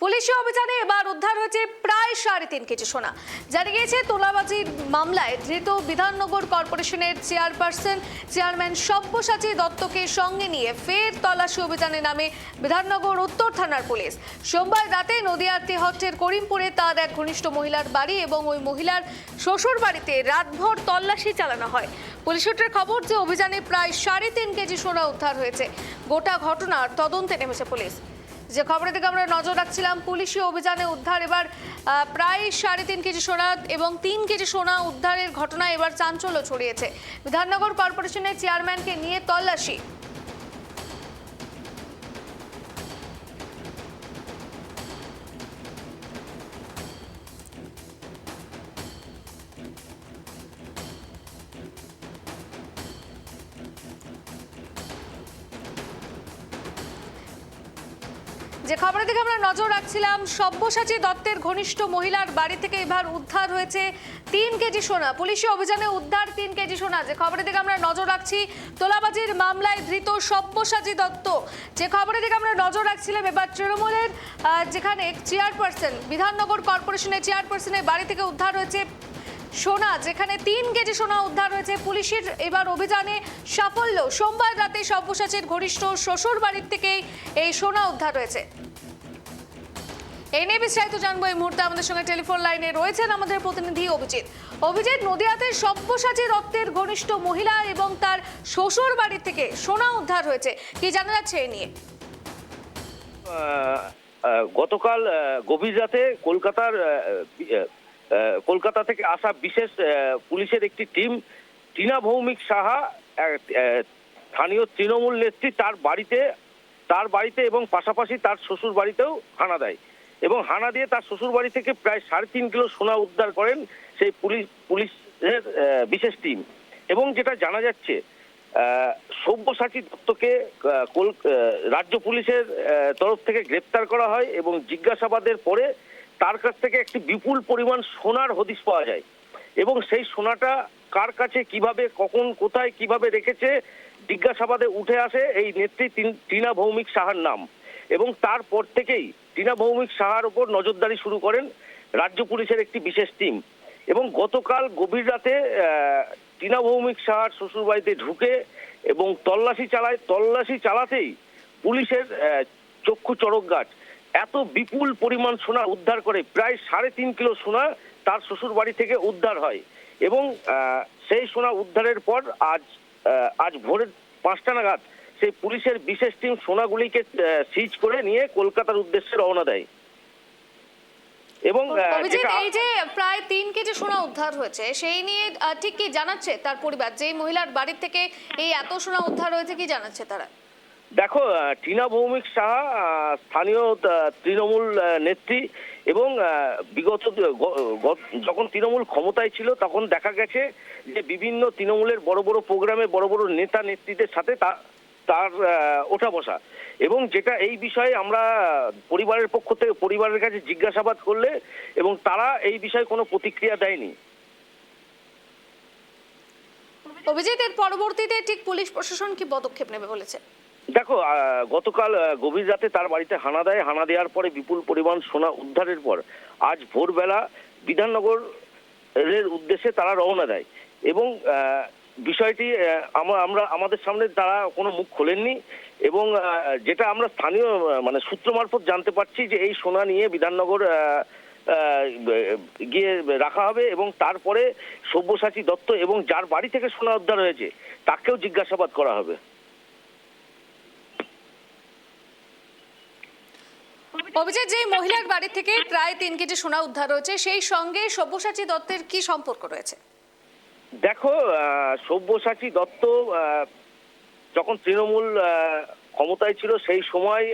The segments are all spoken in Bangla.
পুলিশি অভিযানে এবার উদ্ধার হয়েছে প্রায় 3.5 কেজি সোনা। জানা গিয়েছে তোলাবাজির মামলায় ধৃত বিধাননগর কর্পোরেশনের চেয়ারম্যান সব্যসাচী দত্তকে সঙ্গে নিয়ে ফের তল্লাশি অভিযানে নামে বিধাননগর উত্তর থানার পুলিশ। সোমবার রাতে নদিয়ার তেহট্টের করিমপুরে তার এক ঘনিষ্ঠ মহিলার বাড়ি এবং ওই মহিলার শ্বশুর বাড়িতে রাতভর তল্লাশি চালানো হয়। পুলিশ সূত্রের খবর যে অভিযানে প্রায় 3.5 কেজি সোনা উদ্ধার হয়েছে। গোটা ঘটনার তদন্তে নেমেছে পুলিশ। যে খবরের দিকে আমরা নজর রাখছিলাম, পুলিশি অভিযানে উদ্ধার এবার প্রায় 3.5 কেজি সোনা এবং 3 কেজি সোনা উদ্ধারের ঘটনা এবার চাঞ্চল্য ছড়িয়েছে। বিধাননগর কর্পোরেশনের চেয়ারম্যানকে নিয়ে তল্লাশি। যে খবরের দিকে আমরা নজর রাখছিলাম, সব্যসাচী দত্তের ঘনিষ্ঠ মহিলার বাড়ি থেকে এবার উদ্ধার হয়েছে 3 কেজি সোনা। পুলিশি অভিযানে উদ্ধার 3 কেজি সোনা। যে খবরের দিকে আমরা নজর রাখছি, তোলাবাজির মামলায় ধৃত সব্যসাচী দত্ত। যে খবরের দিকে আমরা নজর রাখছিলাম, এবার তৃণমূলের যেখানে চেয়ারপারসন, বিধাননগর কর্পোরেশনের চেয়ারপারসনের বাড়ি থেকে উদ্ধার হয়েছে সোনা, যেখানে 3 কেজি সোনা উদ্ধার হয়েছে। পুলিশের এবার অভিযানে সাফল্য। সোমবার রাতে সব্যসাচীর ঘনিষ্ঠ শ্বশুর বাড়ির থেকে এই সোনা উদ্ধার হয়েছে। এই নিয়ে বিস্তারিত জানবো এই মুহূর্তে আমাদের সঙ্গে টেলিফোন লাইনে রয়েছেন আমাদের প্রতিনিধি অভিজিৎ। অভিজিৎ, নদিয়াতে সব্যসাচী দত্তের ঘনিষ্ঠ মহিলা এবং তার শ্বশুর বাড়ি থেকে সোনা উদ্ধার হয়েছে, কি জানা যাচ্ছে এই নিয়ে? গতকাল গভীর রাতে কলকাতা থেকে আসা বিশেষ পুলিশের একটি টিম টিনা ভৌমিক সাহা, স্থানীয় তৃণমূল নেত্রী, তার বাড়িতে এবং পাশাপাশি তার শ্বশুর বাড়িতেও হানা দেয় এবং হানা দিয়ে তার শ্বশুর বাড়ি থেকে প্রায় 3.5 কিলো সোনা উদ্ধার করেন সেই পুলিশের বিশেষ টিম। এবং যেটা জানা যাচ্ছে, সব্যসাচী দত্তকে রাজ্য পুলিশের তরফ থেকে গ্রেপ্তার করা হয় এবং জিজ্ঞাসাবাদের পরে তার কাছ থেকে একটি বিপুল পরিমাণ সোনার হদিশ পাওয়া যায় এবং সেই সোনাটা কার কাছে, কিভাবে, কখন, কোথায়, কিভাবে রেখেছে জিজ্ঞাসাবাদে উঠে আসে এই নেত্রী টিনা ভৌমিক সাহার নাম। এবং তারপর থেকেই টিনা ভৌমিক সাহার উপর নজরদারি শুরু করেন রাজ্য পুলিশের একটি বিশেষ টিম। এবং গতকাল গভীর রাতে টিনা ভৌমিক সাহার শ্বশুর বাড়িতে ঢুকে এবং তল্লাশি চালাতেই পুলিশের চক্ষু চড়ক গাছ। এত বিপুল পরিমাণ সোনা উদ্ধার করে, প্রায় 3.5 কিলো সোনা তার শ্বশুর বাড়ি থেকে উদ্ধার হয় এবং সেই সোনা উদ্ধারের পর আজ ভোরের 5টা নাগাদ সেই পুলিশের বিশেষ টিম সোনাগুলিকে সিজ করে নিয়ে কলকাতার উদ্দেশ্যে রওনা দেয়। এবং এই যে প্রায় 3 কেজি সোনা উদ্ধার হয়েছে, সেই নিয়ে ঠিক কি জানাচ্ছে তার পরিবার? যে মহিলার বাড়ি থেকে এই এত সোনা উদ্ধার হয়েছে, কি জানাচ্ছে তারা? দেখো, টিনা ভৌমিক সাহা স্থানীয় তৃণমূল নেত্রী এবং বিগত যখন তৃণমূল ক্ষমতায় ছিল তখন দেখা গেছে যে বিভিন্ন তৃণমূলের বড় বড় প্রোগ্রামে বড় বড় নেতা নেত্রীদের সাথে তার ওঠা বসা। এবং যেটা এই বিষয়ে আমরা পরিবারের পক্ষ থেকে পরিবারের কাছে জিজ্ঞাসাবাদ করলে এবং তারা এই বিষয়ে কোনো প্রতিক্রিয়া দেয়নি। অভিজিৎ, এর পরবর্তীতে ঠিক পুলিশ প্রশাসন কি পদক্ষেপ নেবে বলেছে? দেখো, গতকাল গভীর রাতে তার বাড়িতে হানা দেওয়ার পরে বিপুল পরিমাণ সোনা উদ্ধারের পর আজ ভোরবেলা বিধাননগরের উদ্দেশ্যে তারা রওনা দেয় এবং বিষয়টি আমাদের সামনে তারা কোনো মুখ খোলেননি। এবং যেটা আমরা স্থানীয় সূত্র মারফত জানতে পারছি যে এই সোনা নিয়ে বিধাননগর গিয়ে রাখা হবে এবং তারপরে সব্যসাচী দত্ত এবং যার বাড়ি থেকে সোনা উদ্ধার হয়েছে তাকেও জিজ্ঞাসাবাদ করা হবে। অভিজিৎ, যে মহিলার বাড়ি থেকে প্রায় 3 কেজি সোনা উদ্ধার হয়েছে, সেই সঙ্গে সব্যসাচী দত্তের কি সম্পর্ক রয়েছে? দেখো, সব্যসাচী দত্ত যখন তৃণমূল ক্ষমতায় ছিল সেই সময়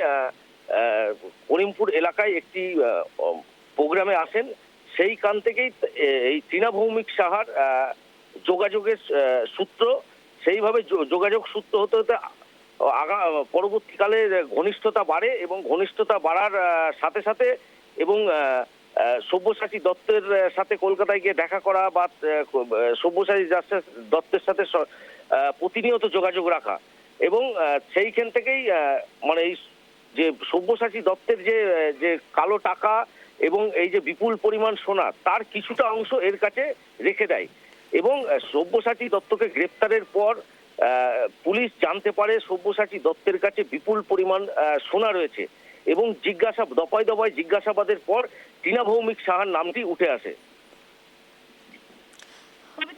করিমপুর এলাকায় একটি প্রোগ্রামে আসেন। সেইখান থেকেই এই টিনা ভৌমিক সাহার যোগাযোগের সূত্র, সেইভাবে যোগাযোগ সূত্র হতে হতে পরবর্তীকালে ঘনিষ্ঠতা বাড়ে এবং ঘনিষ্ঠতা বাড়ার সাথে সাথে এবং সব্যসাচী দত্তের সাথে কলকাতায় গিয়ে দেখা করা বা সব্যসাচী দত্তের সাথে প্রতিনিয়ত যোগাযোগ রাখা এবং সেইখান থেকেই এই যে সব্যসাচী দত্তের যে যে কালো টাকা এবং এই যে বিপুল পরিমাণ সোনা তার কিছুটা অংশ এর কাছে রেখে দেয় এবং সব্যসাচী দত্তকে গ্রেপ্তারের পর পুলিশ জানতে পারে সব্যসাচী দত্তের কাছে বিপুল পরিমাণ সোনা রয়েছে এবং দফায় দফায় জিজ্ঞাসাবাদের পর টিনা ভৌমিক সাহার নামটি উঠে আসে।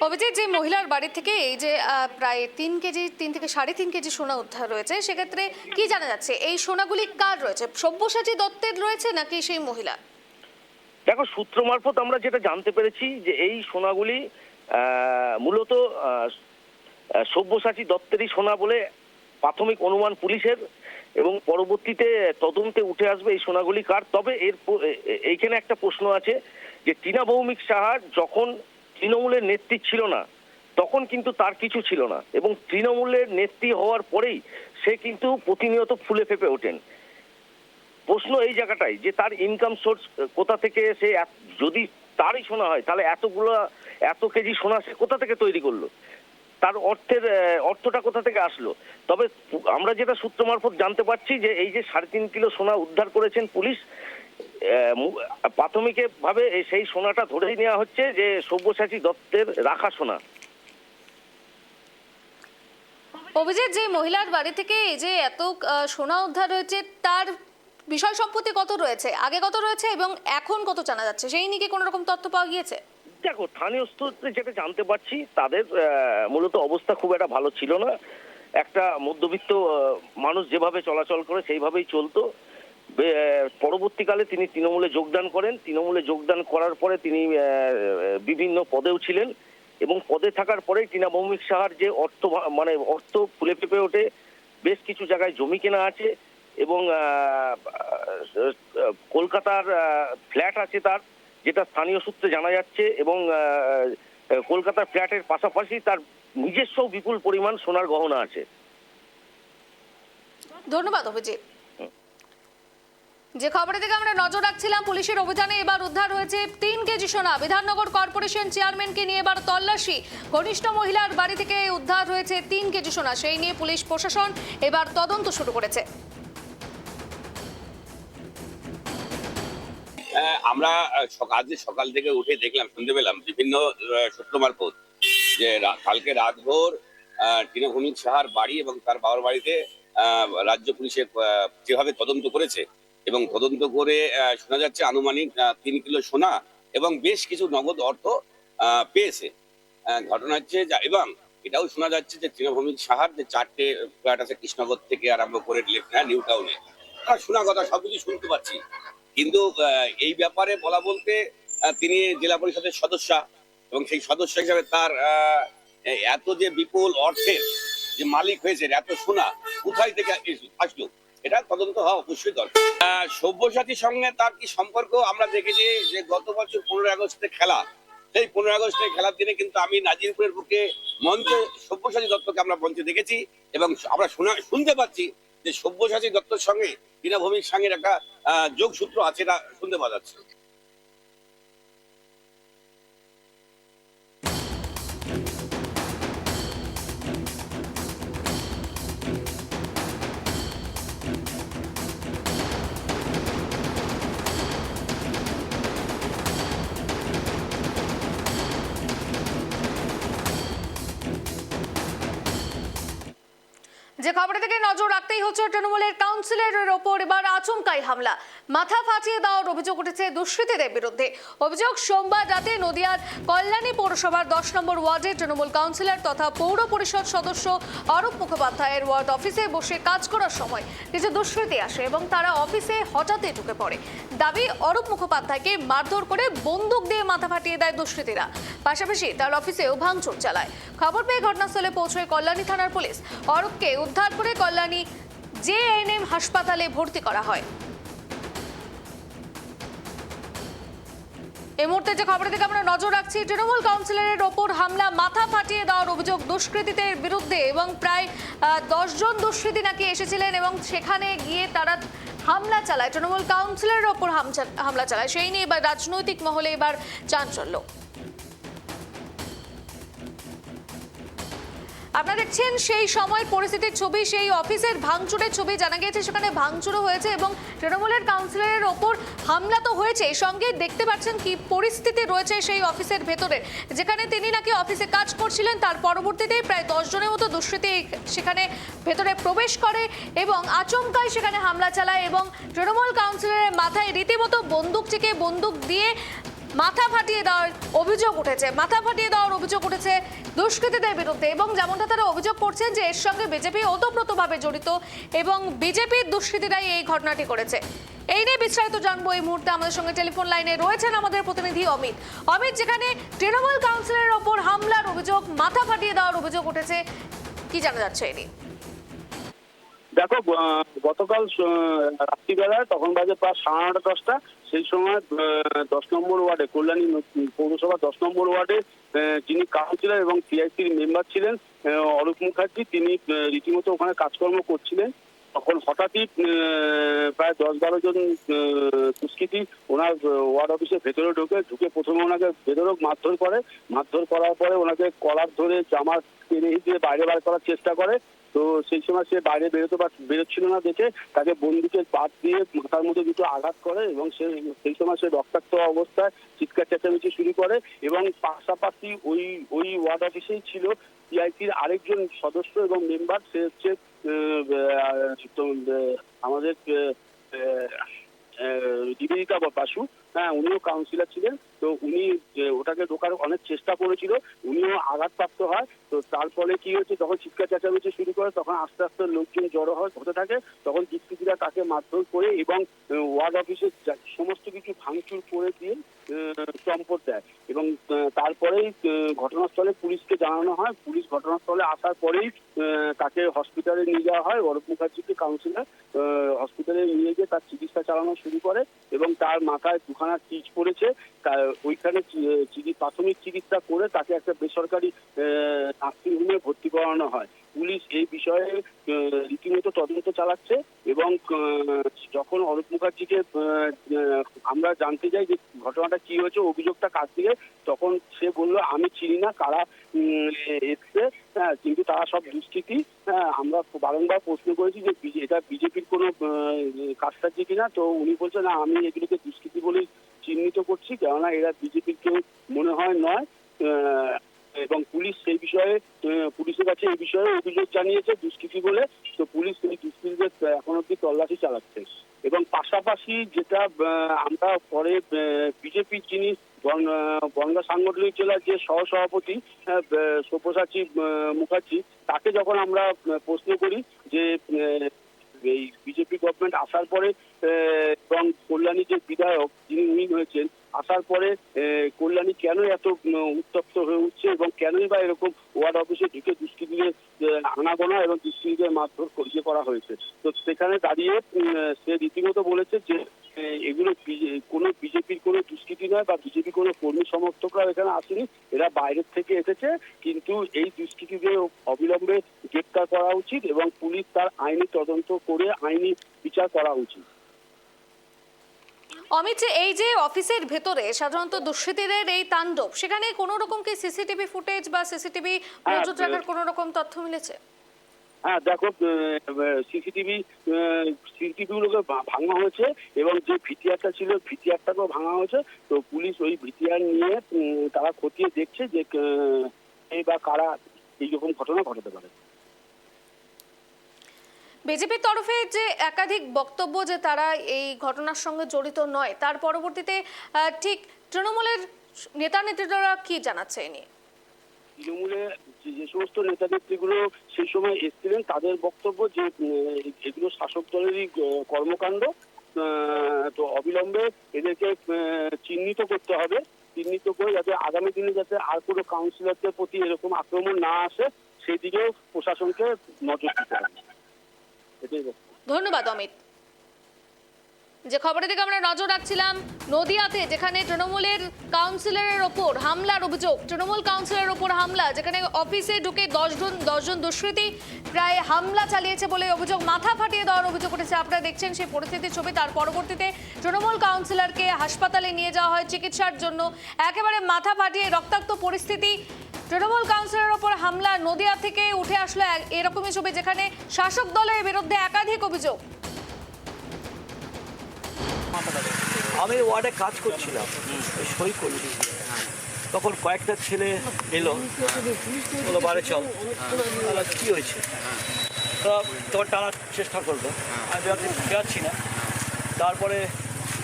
অভিজিৎ, যে মহিলার বাড়ি থেকে এই যে প্রায় 3 থেকে 3.5 কেজি সোনা উদ্ধার রয়েছে, সেক্ষেত্রে কি জানা যাচ্ছে এই সোনাগুলি কার রয়েছে? সব্যসাচী দত্তের রয়েছে নাকি সেই মহিলা? দেখো, সূত্র মারফত আমরা যেটা জানতে পেরেছি যে এই সোনাগুলি মূলত সব্যসাচী দত্তেরই সোনা বলে প্রাথমিক অনুমান পুলিশের এবং পরবর্তীতে তদন্তে উঠে আসবে এই সোনাগুলি কার। তবে এইখানে একটা প্রশ্ন আছে যে টিনা ভৌমিক সাহার যখন তৃণমূলের নেত্রী ছিল না তখন কিন্তু তার কিছু ছিল না এবং তৃণমূলের নেত্রী হওয়ার পরেই সে কিন্তু প্রতিনিয়ত ফুলে ফেপে ওঠেন। প্রশ্ন এই জায়গাটাই যে তার ইনকাম সোর্স কোথা থেকে, সে যদি তারই সোনা হয় তাহলে এত কেজি সোনা সে কোথা থেকে তৈরি করলো, তার অর্থটা কোথা থেকে আসলো। তবে আমরা যেটা সূত্র মারফত জানতে পারছি যে এই যে 3.5 কিলো সোনা উদ্ধার করেছেন পুলিশ, প্রাথমিক ভাবে সেই সোনাটা ধরেই নেওয়া হচ্ছে যে সব্যসাচী দত্তের রাখা সোনা। অভিজিৎ, যে মহিলার বাড়ি থেকে এই যে এত সোনা উদ্ধার হয়েছে তার বিষয় সম্পত্তি কত রয়েছে, আগে কত রয়েছে এবং এখন কত জানা যাচ্ছে, সেই নিয়ে কি কোনো রকম তথ্য পাওয়া গিয়েছে? দেখো, স্থানীয় সূত্রে যেটা জানতে পারছি তাদের মূলত অবস্থা খুব একটা ভালো ছিল না। একটা মধ্যবিত্ত মানুষ যেভাবে চলাচল করে সেইভাবেই চলতো। পরবর্তীকালে তিনি তৃণমূলে যোগদান করেন। তৃণমূলে যোগদান করার পরে তিনি বিভিন্ন পদেও ছিলেন এবং পদে থাকার পরে টিনা ভৌমিক সাহার যে অর্থ ফুলে ফেপে ওঠে। বেশ কিছু জায়গায় জমি কেনা আছে এবং কলকাতার ফ্ল্যাট আছে তার, যেটা স্থানীয় সূত্রে জানা যাচ্ছে এবং কলকাতার ফ্ল্যাটের পাশাপাশি তার নিজস্ব বিপুল পরিমাণ সোনার গহনা আছে। ধন্যবাদ অভিজিৎ। যে খবরের দিকে আমরা নজর রাখছিলাম, পুলিশের অভিযানে এবার উদ্ধার হয়েছে 3 কেজি সোনা। বিধাননগর কর্পোরেশন চেয়ারম্যানকে নিয়ে এবার তল্লাশি। ঘনিষ্ঠ মহিলার বাড়ি থেকে উদ্ধার হয়েছে 3 কেজি সোনা, সেই নিয়ে পুলিশ প্রশাসন এবার তদন্ত শুরু করেছে। আমরা আজ সকাল থেকে উঠে দেখলাম, শুনতে পেলাম বিভিন্ন সূত্র মারফত যে কালকে রাতভর টিনা ভৌমিক সাহার বাড়ি এবং তার বাবার বাড়িতে রাজ্য পুলিশের যেভাবে তদন্ত করেছে এবং তদন্ত করে শোনা যাচ্ছে আনুমানিক 3 কিলো সোনা এবং বেশ কিছু নগদ অর্থ পেয়েছে। ঘটনা হচ্ছে এবং এটাও শোনা যাচ্ছে যে টিনা ভৌমিক সাহার যে 4টে ফ্ল্যাট আছে কৃষ্ণনগর থেকে আরম্ভ করে নিউ টাউনে, শোনা কথা সবকিছু শুনতে পাচ্ছি। কিন্তু এই ব্যাপারে বলা বলতে তিনি জেলা পরিষদের সদস্য এবং সেই সদস্য হিসাবে তার এত যে বিপুল অর্থের যে মালিক হয়েছে, এত সোনা কোথায় থেকে আসলো, এটা তদন্ত হওয়া অবশ্যই দরকার। সব্যসাচীর সঙ্গে তার কি সম্পর্ক আমরা দেখেছি যে গত বছর 15 আগস্টে খেলা, সেই 15 আগস্টের খেলার দিনে কিন্তু আমি নাজিরপুরের বুকে মঞ্চে সব্যসাচী দত্তকে আমরা মঞ্চে দেখেছি এবং আমরা শুনতে পাচ্ছি যে সব্যসাচী দত্তর সঙ্গে টিনা ভৌমিক সাহের একটা যোগসূত্র আছে, এটা শুনতে পাওয়া যাচ্ছে। যে খবরের দিকে নজর রাখতেই হচ্ছে, তৃণমূলের কাউন্সিলরের ওপর এবার আচমকাই হামলা। মাথা ফাটিয়ে দেওয়ার অভিযোগ উঠেছে দুষ্কৃতীদের বিরুদ্ধে। অভিযোগ, সোমবার রাতে নদিয়ার কল্যাণী পৌরসভার 10 নম্বর ওয়ার্ডের তৃণমূল কাউন্সিলর তথা পৌর পরিষদ সদস্য অরূপ মুখোপাধ্যায়ের ওয়ার্ড অফিসে বসে কাজ করার সময় কিছু দুষ্কৃতী আসে এবং তারা অফিসে হঠাৎই ঢুকে পড়ে। দাবি, অরূপ মুখোপাধ্যায়কে মারধর করে বন্দুক দিয়ে মাথা ফাটিয়ে দেয় দুষ্কৃতীরা। পাশাপাশি তার অফিসেও ভাঙচুর চালায়। খবর পেয়ে ঘটনাস্থলে পৌঁছয় কল্যাণী থানার পুলিশ। অরূপকে উদ্ধার করে কল্যাণী জেএনএম হাসপাতালে ভর্তি করা হয়। এই মুহূর্তে যে খবরের দিকে আমরা নজর রাখছি, তৃণমূল কাউন্সিলরের ওপর হামলা, মাথা ফাটিয়ে দেওয়ার অভিযোগ দুষ্কৃতীদের বিরুদ্ধে এবং প্রায় 10 জন দুষ্কৃতী নাকি এসেছিলেন এবং সেখানে গিয়ে তারা হামলা চালায়, তৃণমূল কাউন্সিলরের ওপর হামলা চালায়। সেই নিয়ে এবার রাজনৈতিক মহলে এবার চাঞ্চল্য। আপনারা দেখছেন সেই সময় পরিস্থিতির ছবি, সেই অফিসের ভাঙচুরের ছবি। জানা গিয়েছে সেখানে ভাঙচুরও হয়েছে এবং তৃণমূলের কাউন্সিলরের ওপর হামলা তো হয়েছে, সঙ্গে দেখতে পাচ্ছেন কি পরিস্থিতি রয়েছে সেই অফিসের ভেতরে, যেখানে তিনি নাকি অফিসে কাজ করছিলেন। তার পরবর্তীতেই প্রায় 10 জনের মতো দুষ্কৃতী সেখানে ভেতরে প্রবেশ করে এবং আচমকাই সেখানে হামলা চালায় এবং তৃণমূল কাউন্সিলরের মাথায় রীতিমতো বন্দুক দিয়ে মাথা ফাটিয়ে দেওয়ার অভিযোগ উঠেছে দুষ্কৃতীদের বিরুদ্ধে। এবং যেমনটা তারা অভিযোগ করছেন যে এর সঙ্গে বিজেপি ওতপ্রোতভাবে জড়িত এবং বিজেপির দুষ্কৃতীরাই এই ঘটনাটি করেছে। এই নিয়ে বিস্তারিত জানবো এই মুহূর্তে। আমাদের সঙ্গে টেলিফোন লাইনে রয়েছেন আমাদের প্রতিনিধি অমিত। যেখানে তৃণমূল কাউন্সিলরের ওপর হামলার অভিযোগ, মাথা ফাটিয়ে দেওয়ার অভিযোগ উঠেছে, কি জানা যাচ্ছে এই নিয়ে? দেখো, গতকাল রাত্রিবেলায় তখন বাজে প্রায় 9:30-10টা, সেই সময় 10 নম্বর ওয়ার্ডে, কল্যাণী পৌরসভা 10 নম্বর ওয়ার্ডে যিনি কাউন্সিলর এবং টিআইসির মেম্বার ছিলেন অরূপ মুখার্জি, তিনি রীতিমতো ওখানে কাজকর্ম করছিলেন। তখন হঠাৎই প্রায় 10-12 জন দুষ্কৃতী ওনার ওয়ার্ড অফিসের ভেতরে ঢুকে প্রথমে ওনাকে বেধড়ক মারধর করার পরে ওনাকে কলার ধরে জামা টেনে দিয়ে বাইরে বার করার চেষ্টা করে। তো সেই সময় সে বাইরে বেরোচ্ছিল না দেখে তাকে বন্দুকের বাদ দিয়ে মাথার মধ্যে দুটো আঘাত করে এবং সেই সময় সে রক্তাক্ত অবস্থায় চিৎকার চেঁচামেচি শুরু করে। এবং পাশাপাশি ওই ওয়ার্ড অফিসেই ছিল টিআইসির আরেকজন সদস্য এবং মেম্বার, সে হচ্ছে আমাদের নিবেদিতা বাসু। হ্যাঁ, উনিও কাউন্সিলর ছিলেন। তো উনি ওটাকে ঢোকার অনেক চেষ্টা করেছিল, উনিও আঘাতপ্রাপ্ত হয়। তো তার ফলে কি হচ্ছে, যখন চিৎকার চেঁচামেচি শুরু করে তখন আস্তে আস্তে লোকজন জড়ো হতে থাকে। তখন দুষ্কৃতীরা তাকে মারধর করে এবং ওয়ার্ড অফিসের সমস্ত কিছু ভাঙচুর করে দিয়ে চম্পট দেয়। এবং তারপরেই ঘটনাস্থলে পুলিশকে জানানো হয়। পুলিশ ঘটনাস্থলে আসার পরেই তাকে হসপিটালে নিয়ে যাওয়া হয়। অরূপ মুখার্জিকে কাউন্সিলর হসপিটালে নিয়ে গিয়ে তার চিকিৎসা চালানো শুরু করে এবং তার মাথায় 2খানা টিচ পড়েছে। ওইখানে প্রাথমিক চিকিৎসা করে তাকে একটা বেসরকারি নার্সিংহোমে ভর্তি করানো হয়। পুলিশ এই বিষয়ে রীতিমতো তদন্ত চালাচ্ছে এবং যখন অরূপ মুখার্জিকে আমরা জানতে চাই যে ঘটনাটা কি হয়েছে, অভিযোগটা কার দিকে, তখন সে বললো আমি চিনি না কারা এসছে, কিন্তু তারা সব দুষ্কৃতী। আমরা বারংবার প্রশ্ন করেছি যে এটা বিজেপির কোনো কাজটাজি কিনা। তো উনি বলছেন না, আমি এগুলোকে দুষ্কৃতী বলেই চিহ্নিত করছি, কেননা এরা বিজেপির কেউ মনে হয় নয়। এবং পুলিশ সেই বিষয়ে পুলিশের কাছে এই বিষয়ে অভিযোগ জানিয়েছে দুষ্কৃতী বলে। তো পুলিশ এই দুষ্কৃতীদের এখন অব্দি তল্লাশি চালাচ্ছে। এবং পাশাপাশি যেটা আমরা পরে বিজেপির যিনি বনগাঁ সাংগঠনিক জেলার যে সহসভাপতি সব্যসাচী মুখার্জি, তাকে যখন আমরা প্রশ্ন করি যে এই বিজেপি গভর্নমেন্ট আসার পরে এবং কল্যাণী যে বিধায়ক যিনি উইন হয়েছেন, আসার পরে কল্যাণী কেন এত উত্তপ্ত হয়ে উঠছে এবং কেনই বা এরকম ওয়ার্ড অফিসে ঢুকে দুষ্কৃতীদের আনাগোনা এবং দুষ্কৃতীদের মারধর করা হয়েছে। তো সেখানে দাঁড়িয়ে সে রীতিমতো বলেছে যে এগুলো কোনো বিজেপির কোনো দুষ্কৃতী নয় বা বিজেপি কোনো কর্মী সমর্থকরা এখানে আসেনি, এরা বাইরের থেকে এসেছে। কিন্তু এই দুষ্কৃতীদের অবিলম্বে গ্রেপ্তার করা উচিত এবং পুলিশ তার আইনি তদন্ত করে আইনি বিচার করা উচিত। অমিত, এই যে অফিসের ভেতরে সাধারণত দুষ্কৃতীদের এই তাণ্ডব, সেখানে কোনো রকম কি সিসিটিভি ফুটেজ বা সিসিটিভি নজর রাখার কোনো রকম তথ্য মিলেছে? হ্যাঁ, দেখো, সিসিটিভিগুলোকে ভাঙা হয়েছে এবং যে ভিটিআরটা ছিল ভিটিআরটাকেও ভাঙা হয়েছে। তো পুলিশ ওই ভিটিআর নিয়ে তারা খতিয়ে দেখছে যে এই বা কারা এইরকম ঘটনা ঘটাতে পারে। বিজেপির তরফে যে একাধিক বক্তব্য যে তারা এই ঘটনার সঙ্গে জড়িত নয়, তার পরবর্তীতে ঠিক তৃণমূলের নেতা-নেত্রীরা কি জানাচ্ছে এই নিয়ে? তৃণমূলে যে সমস্ত নেতা নেত্রীগুলো সেই সময় এসেছিলেন তাদের বক্তব্য যে এগুলো শাসক দলেরই কর্মকাণ্ড। তো অবিলম্বে এদেরকে চিহ্নিত করতে হবে, চিহ্নিত করে যাতে আগামী দিনে যাতে আর কোনো কাউন্সিলরদের প্রতি এরকম আক্রমণ না আসে সেই দিকেও প্রশাসনকে নজর দিতে হবে। ধন্যবাদ অমিত। যে খবরের দিকে আমরা নজর রাখছিলাম, নদিয়াতে যেখানে তৃণমূলের কাউন্সিলরের ওপর হামলার অভিযোগ, তৃণমূল কাউন্সিলরের ওপর হামলা, যেখানে অফিসে ঢুকে 10 জন দুষ্কৃতী প্রায় হামলা চালিয়েছে বলে অভিযোগ, মাথা ফাটিয়ে দেওয়ার অভিযোগ উঠেছে। আপনারা দেখছেন সেই পরিস্থিতির ছবি। তার পরবর্তীতে তৃণমূল কাউন্সিলরকে হাসপাতালে নিয়ে যাওয়া হয় চিকিৎসার জন্য। একেবারে মাথা ফাটিয়ে রক্তাক্ত পরিস্থিতি তৃণমূল কাউন্সিলরের ওপর হামলা, নদিয়া থেকে উঠে আসলো এরকমই ছবি, যেখানে শাসক দলের বিরুদ্ধে একাধিক অভিযোগ। আমি ওয়ার্ডে কাজ করছিলাম, সই করছি, তখন কয়েকটা ছেলে এলো, বলো বারে চল, কি হয়েছে, তোর টানার চেষ্টা করলো, আমি যাচ্ছি না। তারপরে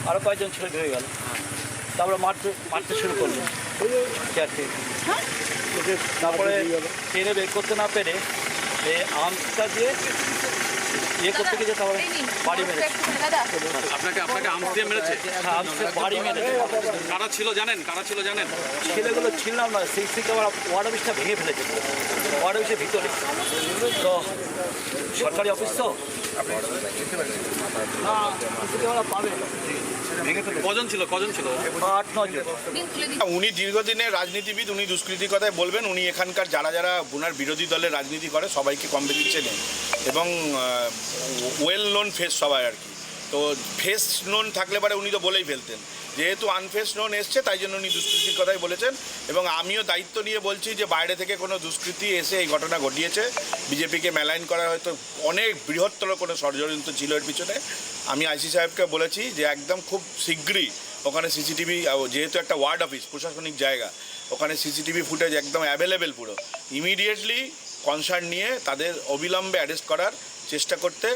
আরো কয়েকজন ছেলে বেরিয়ে গেল, তারপরে মারতে শুরু করলো। তারপরে টেনে বের করতে না পেরে আমটা দিয়ে করতে গিয়ে তারপরে বাড়ি মেরেছে। আপনাকে আম দিয়ে মেরেছে? বাড়ি মেরেছে। কারা ছিল জানেন? ছেলেগুলো ছিলাম না, সিসি ক্যামেরা ওয়ার্ড অফিসটা ভেঙে ফেলেছে, ওয়ার্ড অফিসের ভিতরে। তো সরকারি অফিস তো না, সিসি ক্যামেরা পাবে, ভেঙে ফেলে। কজন ছিল? 8-9 জন। উনি দীর্ঘদিনের রাজনীতিবিদ, উনি দুষ্কৃতির কথাই বলবেন। উনি এখানকার যারা ওনার বিরোধী দলের রাজনীতি করে সবাইকে কম বেশি চেনেন এবং ওয়েল নোন ফেস সবাই আর কি। তো ফেস নোন থাকলে পরে উনি তো বলেই ফেলতেন, যেহেতু আনফেস নোন এসছে তাই জন্য উনি দুষ্কৃতির কথাই বলেছেন। এবং আমিও দায়িত্ব নিয়ে বলছি যে বাইরে থেকে কোনো দুষ্কৃতি এসে এই ঘটনা ঘটিয়েছে, বিজেপিকে মেলাইন করার হয়তো অনেক বৃহত্তর কোনো ষড়যন্ত্র ছিল এর পিছনে। আমি আইসি সাহেবকে বলেছি যে একদম খুব শীঘ্রই ওখানে সিসিটিভি, যেহেতু একটা ওয়ার্ড অফিস প্রশাসনিক জায়গা, ওখানে সিসিটিভি ফুটেজ একদম অ্যাভেলেবেল পুরো, ইমিডিয়েটলি কনসার্ন নিয়ে তাদের অবিলম্বে অ্যারেস্ট করার চেষ্টা করতে।